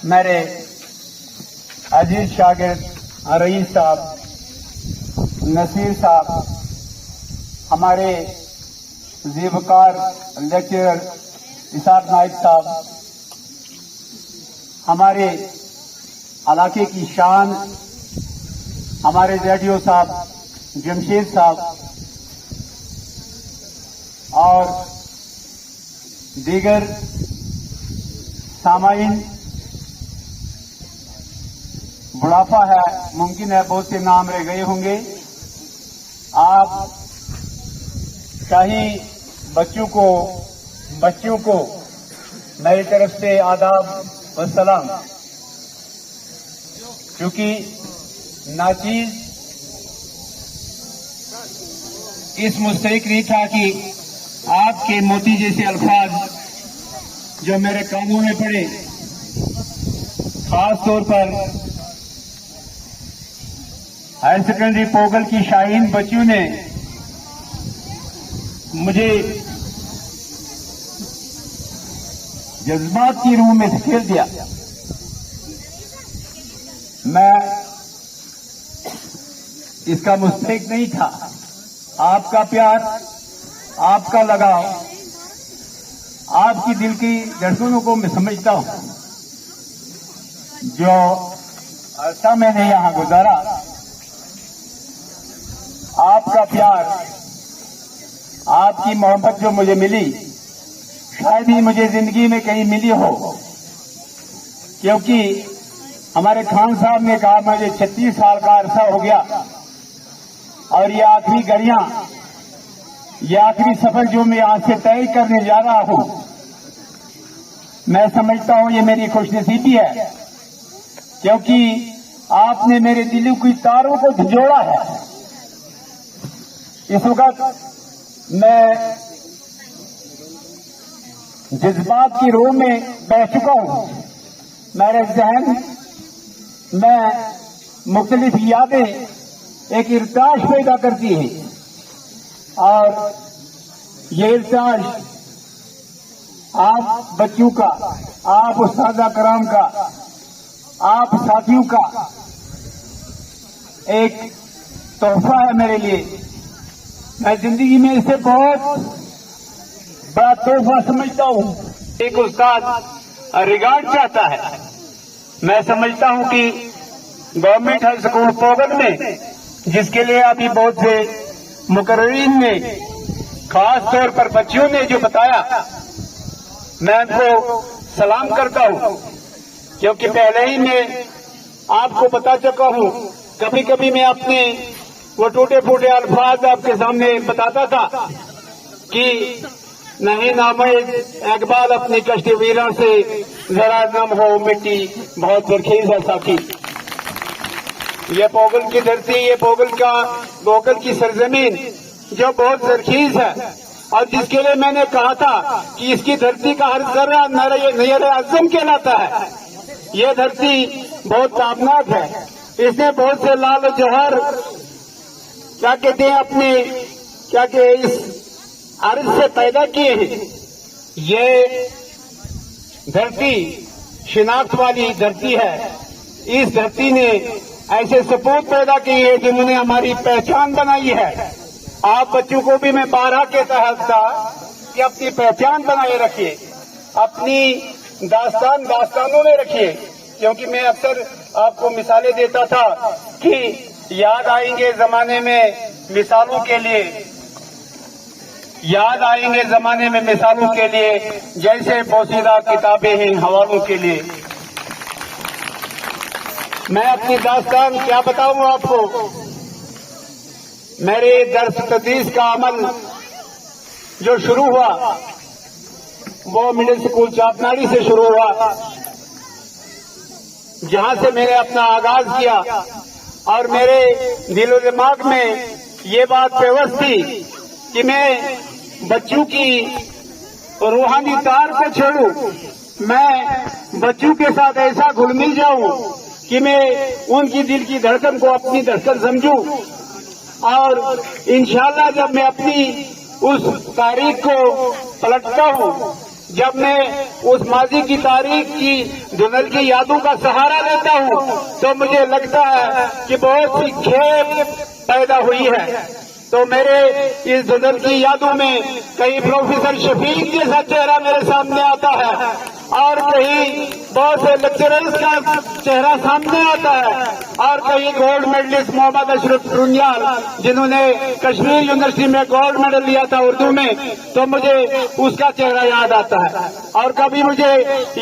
मेरे अजीज शागिर्द रईस साहब, नसीर साहब, हमारे जीवकार लेक्चरर इसाक नाइक साहब, हमारे इलाके की शान हमारे जेडीओ साहब जमशेद साहब और दीगर सामाइन, बुढ़ापा है, मुमकिन है बहुत से नाम रह गए होंगे। आप शाही बच्चों को मेरी तरफ से आदाब व सलाम। क्योंकि नाचीज इस मुस्तहिक नहीं था कि आपके मोती जैसे अल्फाज जो मेरे कानों में पड़े, खास तौर पर हायर सेकेंडरी पोगल की शाहीन बच्चियों ने मुझे जज्बात की रूह में धकेल दिया। मैं इसका मुस्तहिक नहीं था। आपका प्यार, आपका लगाव, आपकी दिल की धड़कनों को मैं समझता हूं। जो अरसा मैंने यहां गुजारा, आपका प्यार, आपकी मोहब्बत जो मुझे मिली, शायद ही मुझे जिंदगी में कहीं मिली हो। क्योंकि हमारे खान साहब ने कहा मुझे 36 साल का अरसा हो गया और ये आखिरी घड़ियां, ये आखिरी सफर जो मैं आज से तय करने जा रहा हूं, मैं समझता हूं ये मेरी खुशनसीबी है। क्योंकि आपने मेरे दिल की तारों को झंझोड़ा है। इस वक्त मैं जज्बात की रोह में बह चुका हूं। मेरे जहन में मुख्तलिफ यादें एक इर्ताश पैदा करती है और ये इर्ताश आप बच्चों का, आप उस्तादा कराम का, आप साथियों का एक तोहफा है मेरे लिए। मैं जिंदगी में इसे बहुत बड़ा तोहफा समझता हूं। एक उस्ताद रिगार्ड चाहता है। मैं समझता हूं कि गवर्नमेंट हाई स्कूल पोगल में, जिसके लिए अभी बहुत से मुकर्रीन ने, खास तौर पर बच्चियों ने जो बताया, मैं उनको सलाम करता हूं। क्योंकि पहले ही मैं आपको बता चुका हूं, कभी कभी मैं अपने वो टूटे फूटे अल्फाज आपके सामने बताता था कि नहीं नामे इकबाल अपनी कश्ती वीरा से जरा नम हो मिट्टी बहुत जरखेज है साथी। ये पोगल की धरती, ये पोगल की सरजमीन जो बहुत जरखेज है और जिसके लिए मैंने कहा था कि इसकी धरती का हर जर्रा नयर आजम कहलाता है। ये धरती बहुत ताबनाक है। इसने बहुत से लाल जौहर क्या कहते हैं अपने इस अर्ज से पैदा किए हैं। ये धरती शिनाख्त वाली धरती है। इस धरती ने ऐसे सपूत पैदा किए हैं जिन्होंने हमारी पहचान बनाई है। आप बच्चों को भी मैं बारह के तहत था कि अपनी पहचान बनाए रखिए, अपनी दास्तानों में रखिए। क्योंकि मैं अक्सर आपको मिसालें देता था कि याद आएंगे जमाने में मिसालों के लिए, याद आएंगे जमाने में मिसालों के लिए, जैसे पोशीदा किताबें हैं हवालों के लिए। मैं अपनी दास्तान क्या बताऊं आपको। मेरे दर्स तदरीस का अमल जो शुरू हुआ वो मिडिल स्कूल चापनाड़ी से शुरू हुआ, जहां से मैंने अपना आगाज किया। और मेरे दिलो दिमाग में ये बात पेवस्त थी कि मैं बच्चों की रूहानी तार को छोड़ूं, मैं बच्चों के साथ ऐसा घुल मिल जाऊं कि मैं उनकी दिल की धड़कन को अपनी धड़कन समझूं। और इंशाअल्लाह जब मैं अपनी उस तारीख को पलटता हूं जब मैं उस माजी की तारीख की धुंधल की यादों का सहारा लेता हूँ तो मुझे लगता है कि बहुत सी खेप पैदा हुई है। तो मेरे इस धुंधल की यादों में कहीं प्रोफेसर शफीक जैसा चेहरा मेरे सामने आता है और कहीं बहुत से लेक्चरर्स का चेहरा सामने आता है और कहीं गोल्ड मेडलिस्ट मोहम्मद अशरफ रुनियाल जिन्होंने कश्मीर यूनिवर्सिटी में गोल्ड मेडल लिया था उर्दू में, तो मुझे उसका चेहरा याद आता है। और कभी मुझे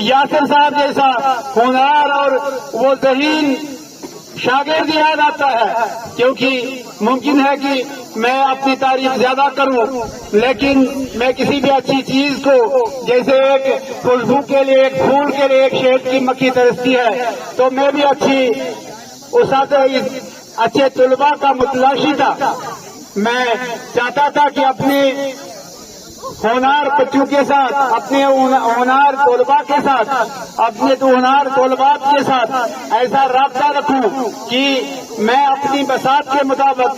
यासिर साहब जैसा होनहार और वो ज़हीन शागिर्द याद आता है, क्योंकि मुमकिन है कि मैं अपनी तारीफ ज्यादा करूं, लेकिन मैं किसी भी अच्छी चीज को, जैसे एक खुशबू के लिए, एक फूल के लिए एक शहद की मक्खी तरसती है, तो मैं भी अच्छे तुलबा का मुतलाशी था। मैं चाहता था कि अपने होनहार बच्चों के साथ, अपने होनहार तलबा के साथ, अपने होनहार तलबात के साथ ऐसा राब्ता रखूं कि मैं अपनी बसात के मुताबिक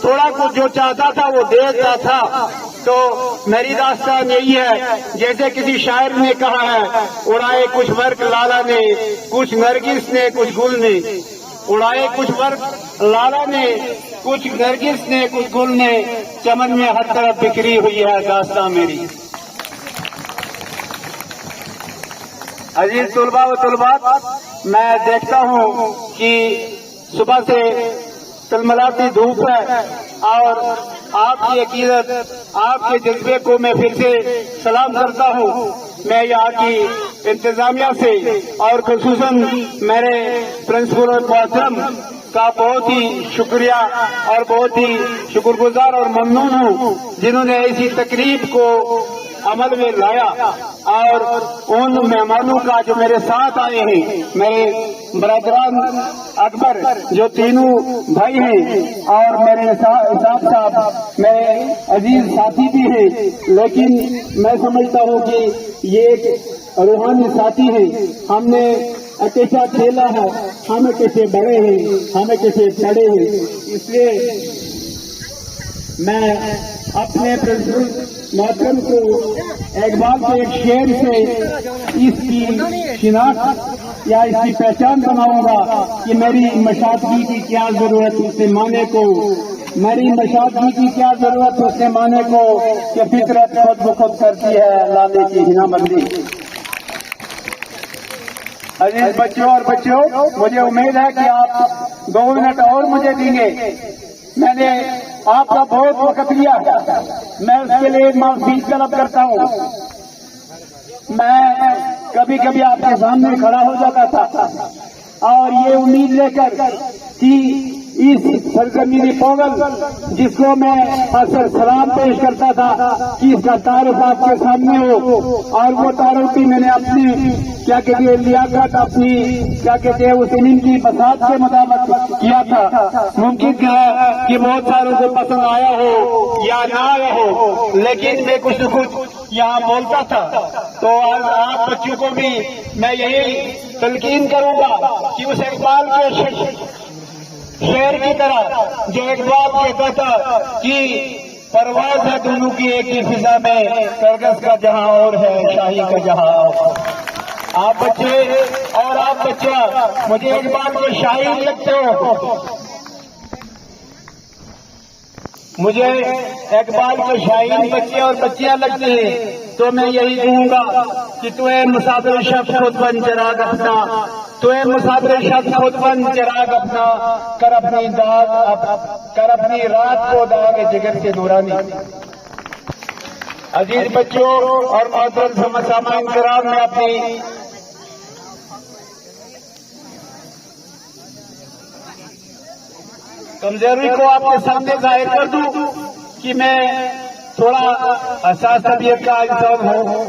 थोड़ा कुछ जो चाहता था वो देता था। तो मेरी दास्तान यही है, जैसे किसी शायर ने कहा है, उड़ाए कुछ वर्क लाला ने, कुछ नरगिस ने, कुछ गुल ने, उड़ाए कुछ वर्क लाला ने, कुछ नरगिस ने, कुछ गुल ने, चमन में हर तरफ बिखरी हुई है दास्तां मेरी। अजीज तुलबा व तुलबात, मैं देखता हूँ कि सुबह से तलमलाती धूप है और आपकी अकीदत, आपके जज्बे को मैं फिर से सलाम करता हूँ। मैं यहाँ की इंतजामिया से और खुसूसन मेरे प्रिंसिपल और मोहतरम का बहुत ही शुक्रिया और बहुत ही शुक्रगुजार और ममनून हूँ, जिन्होंने ऐसी तकरीब को अमल में लाया। और उन मेहमानों का जो मेरे साथ आए हैं, मेरे बरदरान अकबर जो तीनों भाई हैं और मेरे इसाक साहब मेरे अजीज साथी भी हैं, लेकिन मैं समझता हूँ कि ये एक रूहानी साथी है। हमने अकेशा खेला है, हमें कैसे बड़े हैं, हमें कैसे चढ़े हैं। इसलिए मैं अपने प्रिंसिपल मोहतरम को इकबाल के एक शेर से इसकी शिनाख्त या इसकी पहचान बनाऊंगा कि मेरी मशादगी की क्या जरूरत उससे माने को, मेरी मशादगी की क्या जरूरत उससे माने को कि फितरत खुद ब खुद करती है लाने की हिनाबंदी। अजीज बच्चों और बच्चों, मुझे उम्मीद है कि आप 2 मिनट और मुझे देंगे। मैंने आपका बहुत वक्त लिया, मैं उसके लिए माफी तलब करता हूँ। मैं कभी कभी आपके सामने खड़ा हो जाता था और ये उम्मीद लेकर कि इस सरजमीनी पोगल जिसको मैं अक्सर सलाम पेश करता था कि इसका तारुफ आपके सामने हो, और वो तारुफ भी मैंने अपनी क्या कहते हैं लियाकत, अपनी क्या कहते हैं उस इल्म की बसात के मुताबिक किया था। मुमकिन है कि बहुत सारों को पसंद आया हो या ना आया हो, लेकिन मैं कुछ न कुछ यहाँ बोलता था। तो आज आप बच्चों को भी मैं यही तलकीन करूंगा कि उस इकबाल के शेर की तरह जो इकबाल कहता था कि परवाज है दोनों की एक ही फिजा में, करगस का जहां और है शाही का जहां और। आप बच्चे और आप बच्चा मुझे इकबाल के शायर लगते हो, मुझे इकबाल के शायर बच्चे और बच्चियां लगते हैं। तो मैं यही कहूंगा कि तुम्हें मुसाफिर शख्स खुद बन चिराग अपना, तुम्हें मुसाफिर शख्स खुद बन चिराग अपना, कर अपनी रात को दाग जिगर के नूरानी। अजीज बच्चों और मोहतरम सामाईन किराम, मैं अपनी कमजोरी को आपके सामने जाहिर कर दूं कि मैं थोड़ा हसास तबीयत का इंसान हूँ।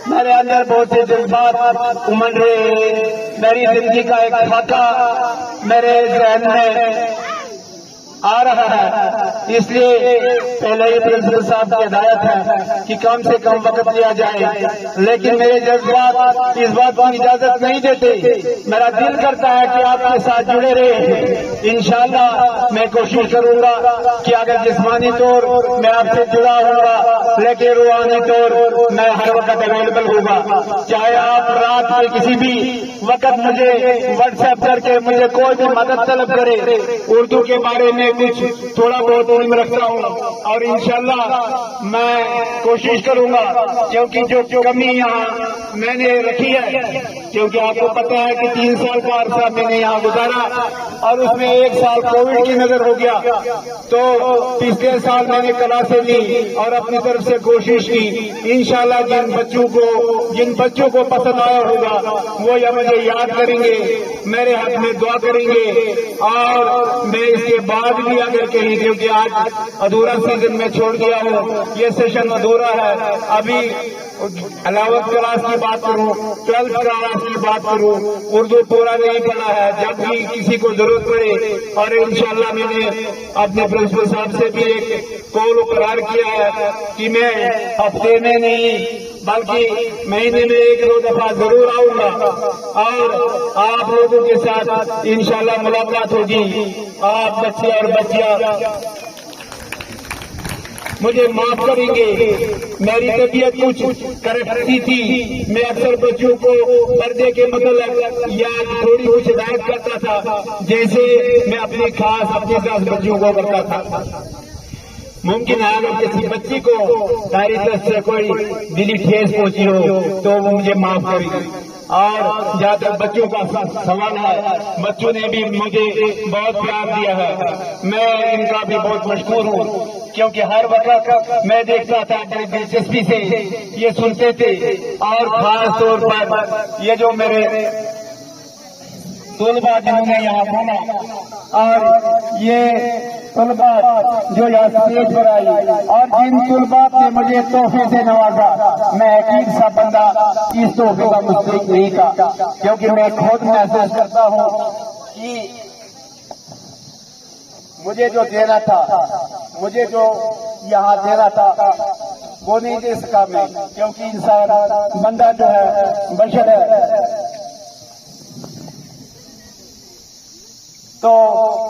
मेरे अंदर बहुत से जज्बात उमड़ रहे हैं, मेरी जिंदगी का एक खाका मेरे जहन में आ रहा है, इसलिए पहले ही प्रिंसिपल साहब की हिदायत है कि कम से कम वक्त लिया जाए, लेकिन मेरे जज्बात इस बात की इजाजत नहीं देते। मेरा दिल करता है कि आपके साथ जुड़े रहे। इंशाअल्लाह मैं कोशिश करूंगा कि अगर जिस्मानी तौर मैं आपसे जुड़ा होगा, लेकिन रूहानी तौर मैं हर वक्त अवेलेबल होगा। चाहे आप रात में किसी भी वक्त मुझे व्हाट्सएप करके मुझे कोई भी मदद तलब करे, उर्दू के बारे में कुछ थोड़ा बहुत इल्म रखता हूँ और इंशाअल्लाह मैं कोशिश करूंगा, क्योंकि जो कमी यहाँ मैंने रखी है, क्योंकि आपको पता है कि 3 साल का अरसा मैंने यहाँ गुजारा और उसमें 1 साल कोविड की नजर हो गया। तो पिछले साल मैंने क्लासें ली और अपनी तरफ से कोशिश की। इंशाअल्लाह जिन बच्चों को पसंद आया होगा वो या मुझे याद करेंगे, मेरे हाथ में दुआ करेंगे। और मैं इसके बाद भी अगर कहीं, क्योंकि आज अधूरा सीजन में छोड़ दिया हूँ, ये सेशन अधूरा है, अभी 11th क्लास की बात करूं, 12th क्लास की बात करूं, उर्दू पूरा नहीं पढ़ा है। जब भी किसी को जरूरत पड़े, और इंशाअल्लाह मैंने अपने प्रिंसिपल साहब से भी एक कॉल करार किया है कि मैं हफ्ते में नहीं बल्कि महीने में 1-2 दफा जरूर आऊंगा और आप लोगों के साथ इंशाअल्लाह मुलाकात होगी। आप बच्चे और बच्चियां मुझे माफ करेंगे, मेरी तबीयत कुछ करप्टी थी। मैं अक्सर बच्चों को पर्दे के मतलब या थोड़ी कुछ हिदायत करता था, जैसे मैं अपने खास बच्चों को करता था। मुमकिन है अगर किसी बच्ची को मेरी तरफ से कोई दिली ठेस पहुंची हो तो वो मुझे माफ करेगी। और जहाँ तक बच्चों का सवाल है, बच्चों ने भी मुझे बहुत प्यार दिया है, मैं इनका भी बहुत मशहूर हूँ, क्योंकि हर वक्त मैं देखता था बड़ी दिलचस्पी से ये सुनते थे। और खास तौर पर ये जो मेरे तलबा जिन्होंने यहाँ बोला और ये तलबा जो यहाँ स्टेज पर आई और जिन तलबा ने मुझे तोहफे से नवाजा, मैं हकीक सा बंदा इस तोहफे का मुस्तहिक नहीं था, क्योंकि मैं खुद महसूस करता हूँ कि मुझे जो देना था, मुझे जो यहाँ देना था वो नहीं दे सका मैं, क्योंकि इंसान बंदा जो है बशर है। तो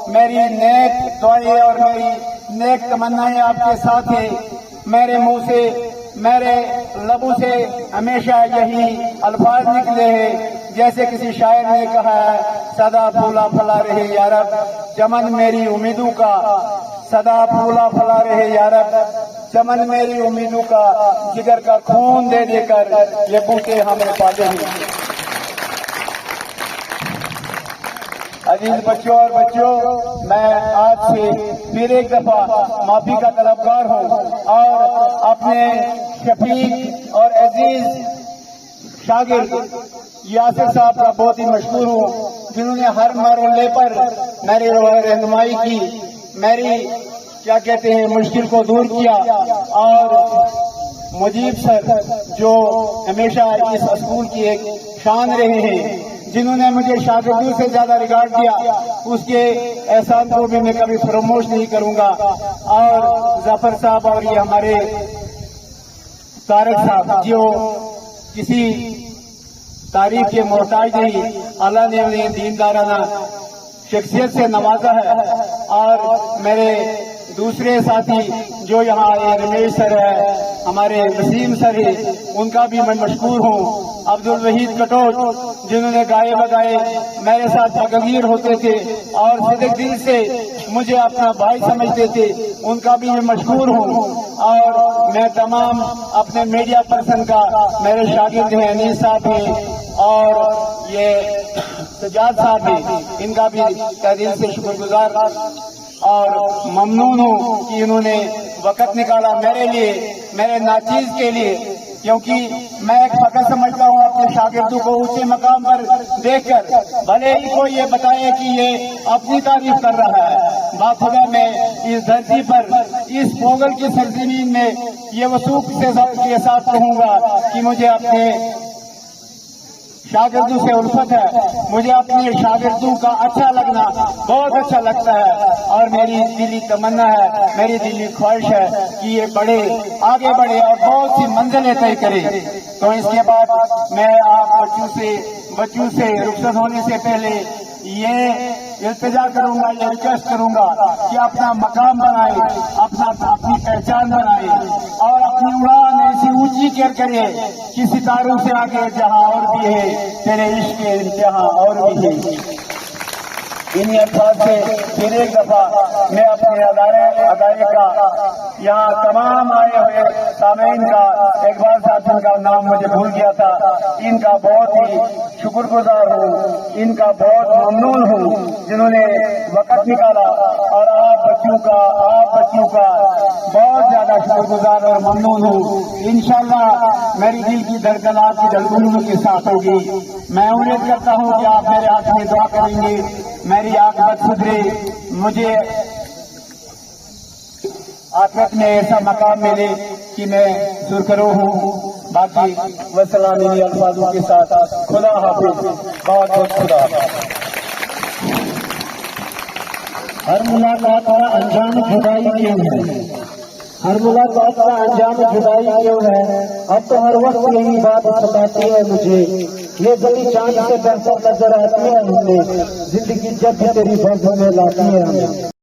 मेरी नेक दुआएं और मेरी नेक तमन्नाएं आपके साथ है। मेरे मुंह से, मेरे लबों से हमेशा यही अल्फाज निकले हैं, जैसे किसी शायर ने कहा है, सदा फूला फला रहे यारब चमन मेरी उम्मीदों का, सदा फूला फला रहे यारब चमन मेरी उम्मीदों का, जिगर का खून दे देकर ये बूटे हमें पाले हैं। अजीज बच्चों और बच्चों, मैं आज से फिर एक दफा माफी का तलबगार हूँ और अपने शफीक और अजीज शागिर्द यासिर साहब का बहुत ही मशहूर हूँ, जिन्होंने हर मरहले पर मेरी रहनुमाई की, मेरी क्या कहते हैं मुश्किल को दूर किया। और मुजीब सर जो हमेशा इस स्कूल की एक शान रहे हैं, जिन्होंने मुझे शागिर्दों से ज्यादा रिगार्ड दिया, उसके एहसान को भी मैं कभी फरोमोश नहीं करूंगा। और जफर साहब और ये हमारे तारक साहब जो किसी तारीफ के मोहताज नहीं, अल्लाह ने उन्हें दीनदाराना शख्सियत से नवाजा है। और मेरे दूसरे साथी जो यहाँ आए, रमेश सर है, हमारे वसीम सर है, उनका भी मैं मशहूर हूँ। अब्दुल वहीद कटोच जिन्होंने गाए बगाए मेरे साथ तकरीर होते थे और सिद्दीक दिल से मुझे अपना भाई समझते थे, उनका भी मैं मशहूर हूँ। और मैं तमाम अपने मीडिया पर्सन का, मेरे शागिर्द हैं अनीस साहब हैं और ये सजाद साहब हैं, इनका भी तहे दिल से शुक्रगुजार और ममनून हूँ कि इन्होंने वक्त निकाला मेरे लिए, मेरे नाचीज के लिए, क्योंकि मैं एक फख्र समझता हूँ अपने शागिर्दों को ऊंचे मकाम पर देखकर, भले ही कोई ये बताए कि ये अपनी तारीफ कर रहा है। बाखुदा मैं इस धरती पर, इस पोगल की सरजमीन में ये वसूख के साथ कहूंगा कि मुझे अपने शागिर्दों से उल्फत है। मुझे अपने शागिर्दों का अच्छा लगना बहुत अच्छा लगता है और मेरी दिली तमन्ना है, मेरी दिली ख्वाहिश है कि ये बड़े आगे बढ़े और बहुत सी मंजिलें तय करे। तो इसके बाद मैं आप बच्चों से रुखसत होने से पहले ये इल्तिजा करूंगा, ये रिक्वेस्ट करूंगा कि अपना मकाम बनाए, अपनी पहचान बनाए और अपनी उड़ान ऐसी ऊंची करे कि सितारों से आगे जहां और भी है तेरे इश्क के जहां और भी है। इन्हीं अल्फाज से फिर एक दफा मैं अपने अदारे का यहाँ तमाम आए हुए सामीन का इकबाल साहब जिनका नाम मुझे भूल गया था, इनका बहुत ही शुक्रगुजार हूँ, इनका बहुत ममनून हूँ जिन्होंने वक्त निकाला और आप बच्चों का बहुत ज्यादा शुक्रगुजार और ममनून हूँ। इंशाअल्लाह मेरी दिल की धड़कन आपकी धड़कनों के साथ होगी। मैं उम्मीद करता हूँ कि आप मेरे हाथ में दुआ करेंगे, मेरी आखिरत सुधरे, मुझे आखिरत में ऐसा मकाम मिले कि मैं सुरखरू हूँ। बाकी वसलाम इन्हीं अल्फाजों के साथ खुदा हाफिज, बहुत बहुत खुदा। हर मुलाकात का अंजाम जुदाई क्यों है? हर मुलाकात का अंजाम जुदाई क्यों है? अब तो हर वक्त यही बात बताती है मुझे, ये गली चांद से बेहतर नजर आती है हमें, जिंदगी जब भी तेरी बातों में लाती है हमें।